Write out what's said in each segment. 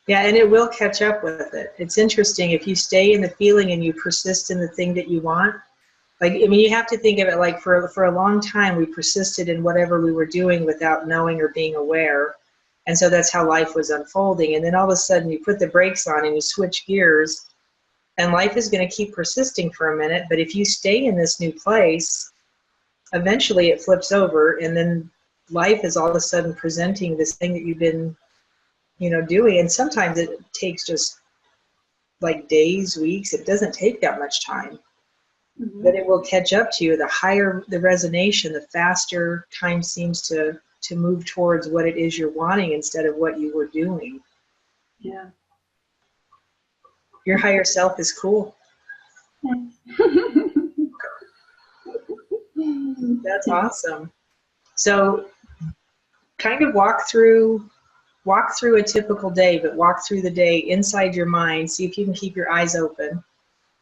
Yeah, and it will catch up with it. It's interesting if you stay in the feeling and you persist in the thing that you want. Like, I mean, you have to think of it like for a long time we persisted in whatever we were doing without knowing or being aware. And so that's how life was unfolding. And then all of a sudden you put the brakes on and you switch gears, and life is going to keep persisting for a minute. But if you stay in this new place, eventually it flips over, and then life is all of a sudden presenting this thing that you've been, doing. And sometimes it takes just like days, weeks. It doesn't take that much time. Mm-hmm. But it will catch up to you. The higher the resonation, the faster time seems to move towards what it is you're wanting instead of what you were doing. Yeah. Your higher self is cool. That's awesome. So kind of walk through a typical day, but walk through the day inside your mind. See if you can keep your eyes open.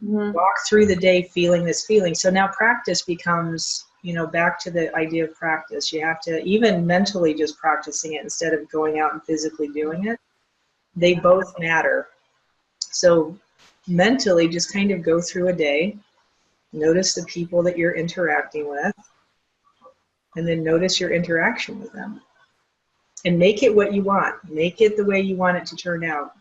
Mm-hmm. Walk through the day feeling this feeling. So now practice becomes, back to the idea of practice. You have to, even mentally just practicing it instead of going out and physically doing it. They both matter. So mentally just kind of go through a day. Notice the people that you're interacting with. And then notice your interaction with them. And make it what you want. Make it the way you want it to turn out.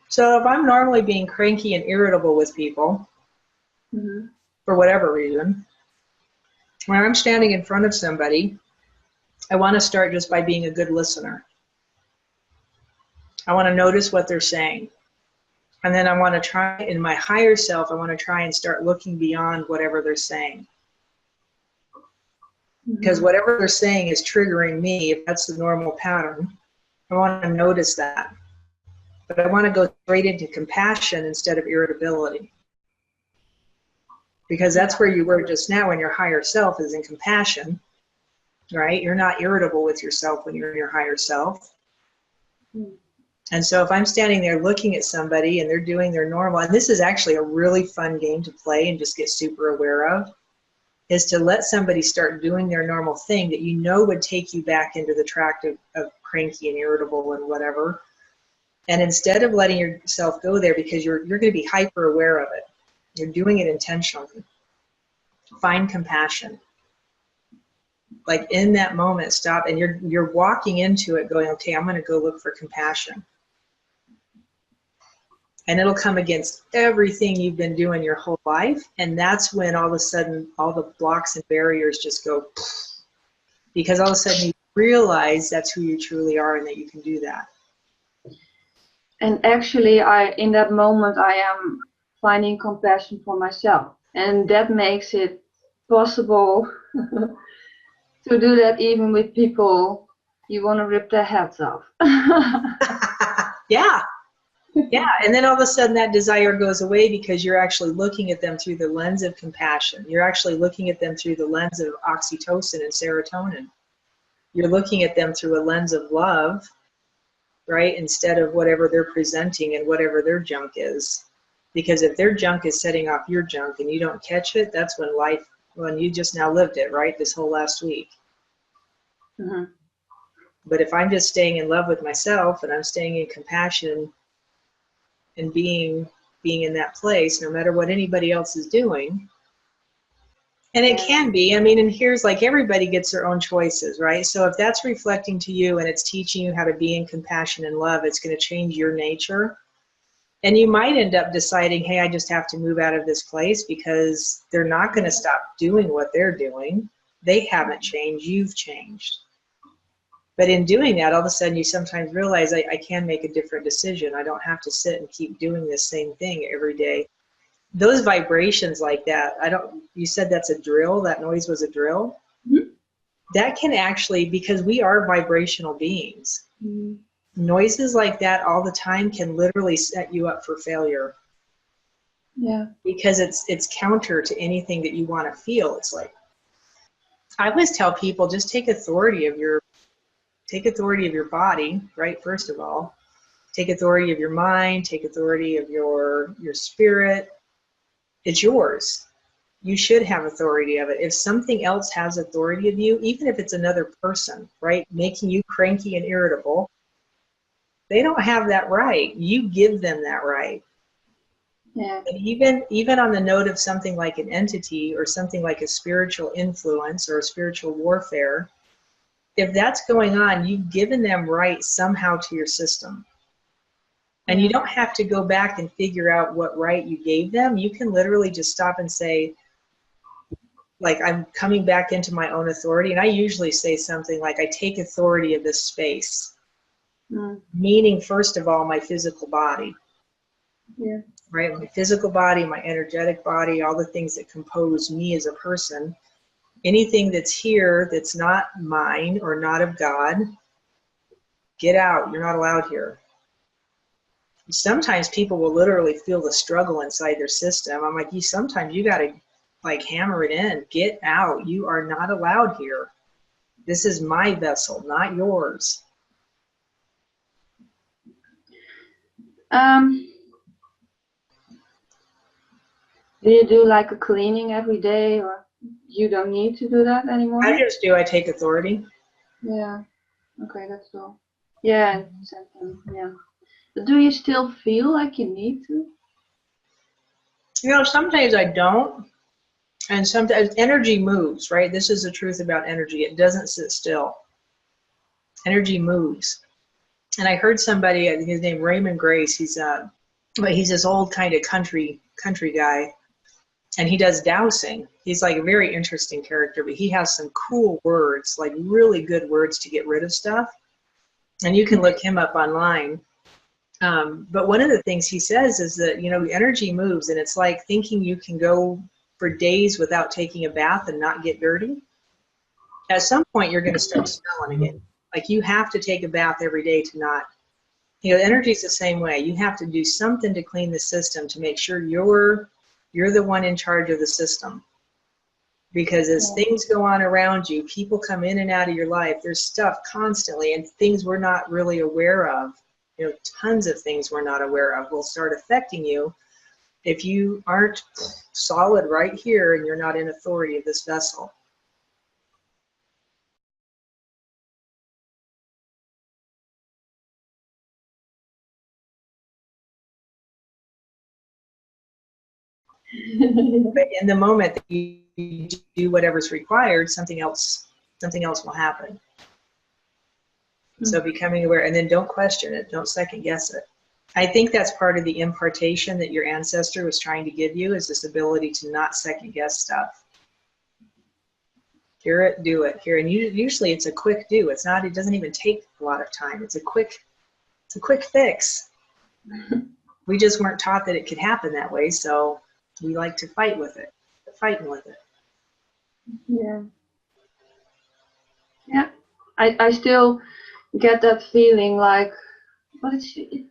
So if I'm normally being cranky and irritable with people, mm-hmm. for whatever reason, when I'm standing in front of somebody, I want to start just by being a good listener. I want to notice what they're saying. And then I want to try, in my higher self, I want to try and start looking beyond whatever they're saying. Because whatever they're saying is triggering me, if that's the normal pattern, I want to notice that. But I want to go straight into compassion instead of irritability. Because that's where you were just now when your higher self is in compassion, right? You're not irritable with yourself when you're in your higher self. And so if I'm standing there looking at somebody and they're doing their normal, and this is actually a really fun game to play and just get super aware of, is to let somebody start doing their normal thing that you know would take you back into the track of cranky and irritable and whatever. And instead of letting yourself go there, because you're going to be hyper aware of it, you're doing it intentionally. Find compassion. Like in that moment, stop, and you're walking into it going, okay, I'm going to go look for compassion. And it'll come against everything you've been doing your whole life. And that's when all of a sudden, all the blocks and barriers just go, because all of a sudden you realize that's who you truly are and that you can do that. And actually, in that moment, I am finding compassion for myself. And that makes it possible to do that even with people you want to rip their heads off. Yeah. Yeah, and then all of a sudden that desire goes away because you're actually looking at them through the lens of compassion. You're actually looking at them through the lens of oxytocin and serotonin. You're looking at them through a lens of love, right, instead of whatever they're presenting and whatever their junk is. Because if their junk is setting off your junk and you don't catch it, that's when you just now lived it, right, this whole last week. Mm-hmm. But if I'm just staying in love with myself and I'm staying in compassion and being in that place, no matter what anybody else is doing. And it can be, I mean, and here's like everybody gets their own choices, right? So if that's reflecting to you and it's teaching you how to be in compassion and love, it's going to change your nature. And you might end up deciding, hey, I just have to move out of this place because they're not going to stop doing what they're doing. They haven't changed, you've changed. But in doing that, all of a sudden you sometimes realize I can make a different decision. I don't have to sit and keep doing this same thing every day. Those vibrations like that, you said that's a drill, that noise was a drill. Mm-hmm. That can actually, because we are vibrational beings, mm-hmm. Noises like that all the time can literally set you up for failure. Yeah. Because it's counter to anything that you want to feel. It's like, I always tell people, just take authority of your body, right? First of all, take authority of your mind, take authority of your spirit. It's yours. you should have authority of it. If something else has authority of you, even if it's another person, right, making you cranky and irritable, they don't have that right. You give them that right. Yeah. And even on the note of something like an entity or something like a spiritual influence or a spiritual warfare, if that's going on, you've given them right somehow to your system. And you don't have to go back and figure out what right you gave them. You can literally just stop and say, like, I'm coming back into my own authority. And I usually say something like, I take authority of this space. Meaning, first of all, my physical body. Yeah. Right? My physical body, my energetic body, all the things that compose me as a person. Anything that's here that's not mine or not of God, get out. You're not allowed here. Sometimes people will literally feel the struggle inside their system. I'm like, sometimes you got to like hammer it in. Get out. You are not allowed here. This is my vessel, not yours. Do you do like a cleaning every day, or you don't need to do that anymore? I just do. I take authority. Yeah. Okay, that's all. Yeah. Yeah. But do you still feel like you need to? You know, sometimes I don't. And sometimes energy moves, right? This is the truth about energy. It doesn't sit still. Energy moves. And I heard somebody, I think his name Raymond Grace, he's this old kind of country guy, and he does dowsing. He's like a very interesting character, but he has some cool words, like really good words to get rid of stuff. And you can look him up online. But one of the things he says is that, you know, energy moves, and it's like thinking you can go for days without taking a bath and not get dirty. At some point, you're going to start smelling again. Like you have to take a bath every day to not, you know, energy is the same way. You have to do something to clean the system to make sure you're the one in charge of the system. Because as things go on around you, people come in and out of your life. There's stuff constantly, and things we're not really aware of. You know, tons of things we're not aware of will start affecting you if you aren't solid right here and you're not in authority of this vessel. But in the moment that you do whatever's required, something else will happen. So becoming aware, and then don't question it, don't second guess it. I think that's part of the impartation that your ancestor was trying to give you, is this ability to not second guess stuff. Hear it, do it. Here, and usually it's a quick do. It's not. It doesn't even take a lot of time. It's a quick fix. We just weren't taught that it could happen that way, so we like to fighting with it. Yeah. Yeah. I still get that feeling like, but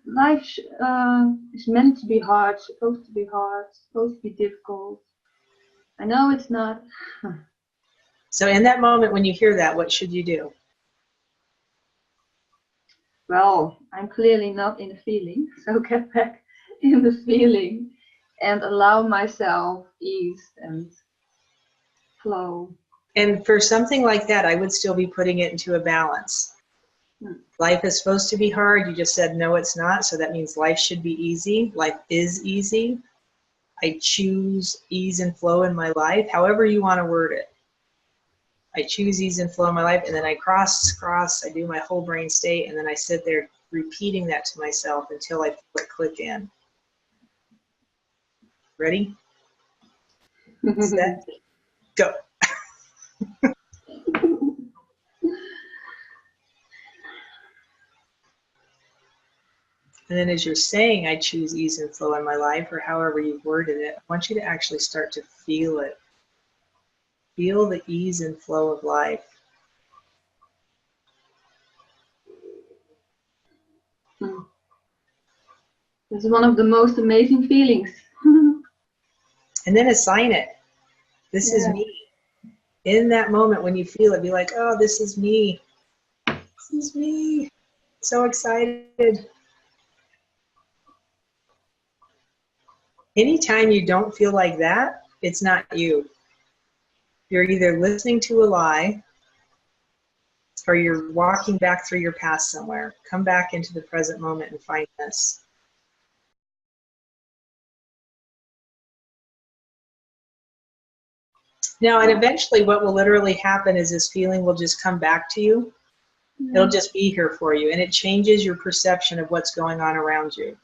life is meant to be hard, supposed to be hard, supposed to be difficult. I know it's not. So in that moment when you hear that, what should you do? Well, I'm clearly not in the feeling, so get back in the feeling and allow myself ease and flow. And for something like that, I would still be putting it into a balance. Life is supposed to be hard. You just said, no, it's not. So that means life should be easy. Life is easy. I choose ease and flow in my life, however you want to word it. I choose ease and flow in my life, and then I cross, I do my whole brain state, and then I sit there repeating that to myself until I feel it click in. Ready? Set, go. And then as you're saying, I choose ease and flow in my life, or however you've worded it, I want you to actually start to feel it. Feel the ease and flow of life. It's one of the most amazing feelings. And then assign it. This is me. In that moment when you feel it, be like, oh, this is me. This is me. So excited. Anytime you don't feel like that, It's not you. You're either listening to a lie or you're walking back through your past somewhere. Come back into the present moment and find this. Now, and eventually what will literally happen is this feeling will just come back to you. It'll just be here for you, and it changes your perception of what's going on around you.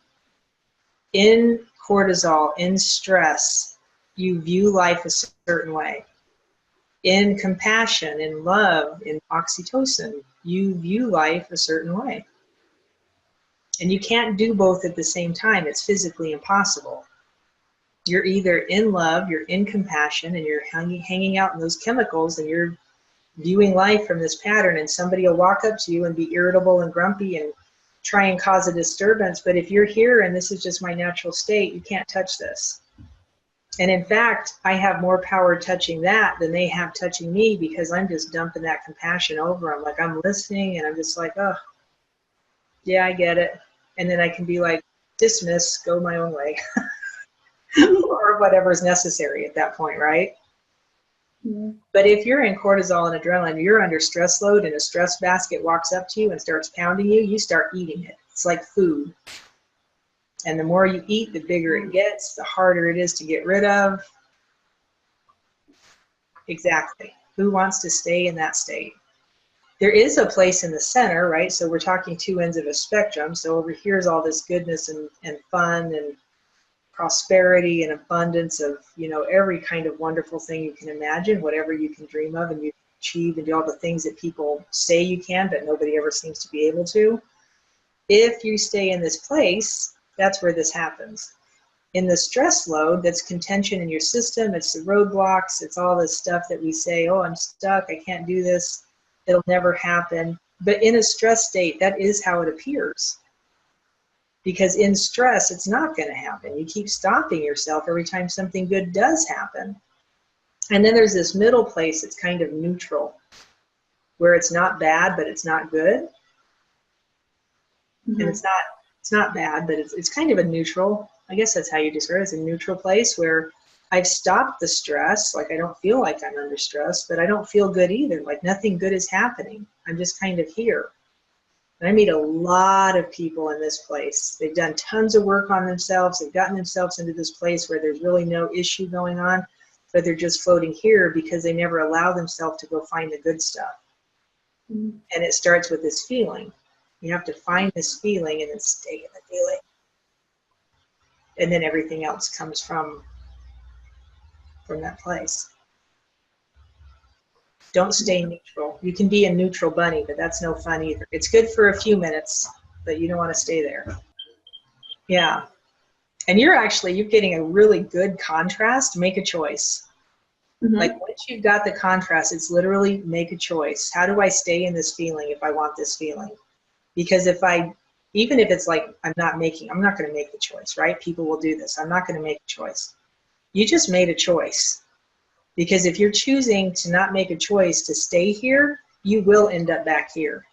In cortisol, in stress, you view life a certain way. In compassion, in love, in oxytocin, you view life a certain way. And you can't do both at the same time. It's physically impossible. You're either in love, you're in compassion, and you're hanging out in those chemicals, and you're viewing life from this pattern, and somebody will walk up to you and be irritable and grumpy and try and cause a disturbance. But if you're here and this is just my natural state, you can't touch this. And in fact, I have more power touching that than they have touching me, because I'm just dumping that compassion over them. Like, I'm listening and I'm just like, oh, yeah, I get it. And then I can be like, dismiss, go my own way. Or whatever's necessary at that point, right? But if you're in cortisol and adrenaline, you're under stress load, and a stress basket walks up to you and starts pounding you, you start eating it. It's like food. And the more you eat, the bigger it gets, the harder it is to get rid of. Exactly. Who wants to stay in that state? There is a place in the center, right? So we're talking two ends of a spectrum. So over here is all this goodness and fun and prosperity and abundance of, you know, every kind of wonderful thing you can imagine, whatever you can dream of and you achieve and do all the things that people say you can, but nobody ever seems to be able to. If you stay in this place, that's where this happens. In the stress load, that's contention in your system, it's the roadblocks, it's all this stuff that we say, oh, I'm stuck, I can't do this, it'll never happen. But in a stress state, that is how it appears. Because in stress, it's not going to happen. You keep stopping yourself every time something good does happen. And then there's this middle place that's kind of neutral, where it's not bad, but it's not good. And it's not bad, but it's kind of a neutral, I guess that's how you describe it, it's a neutral place where I've stopped the stress. Like, I don't feel like I'm under stress, but I don't feel good either. Like, nothing good is happening. I'm just kind of here. And I meet a lot of people in this place. They've done tons of work on themselves. They've gotten themselves into this place where there's really no issue going on, but they're just floating here because they never allow themselves to go find the good stuff. And it starts with this feeling. You have to find this feeling and then stay in the feeling. And then everything else comes from that place. Don't stay neutral. You can be a neutral bunny, but that's no fun either. It's good for a few minutes, but you don't want to stay there. Yeah. And you're getting a really good contrast. Make a choice. Like, once you've got the contrast, it's literally make a choice. How do I stay in this feeling if I want this feeling? Because even if it's like, I'm not going to make the choice, right? People will do this. I'm not going to make a choice. You just made a choice. Because if you're choosing to not make a choice to stay here, you will end up back here.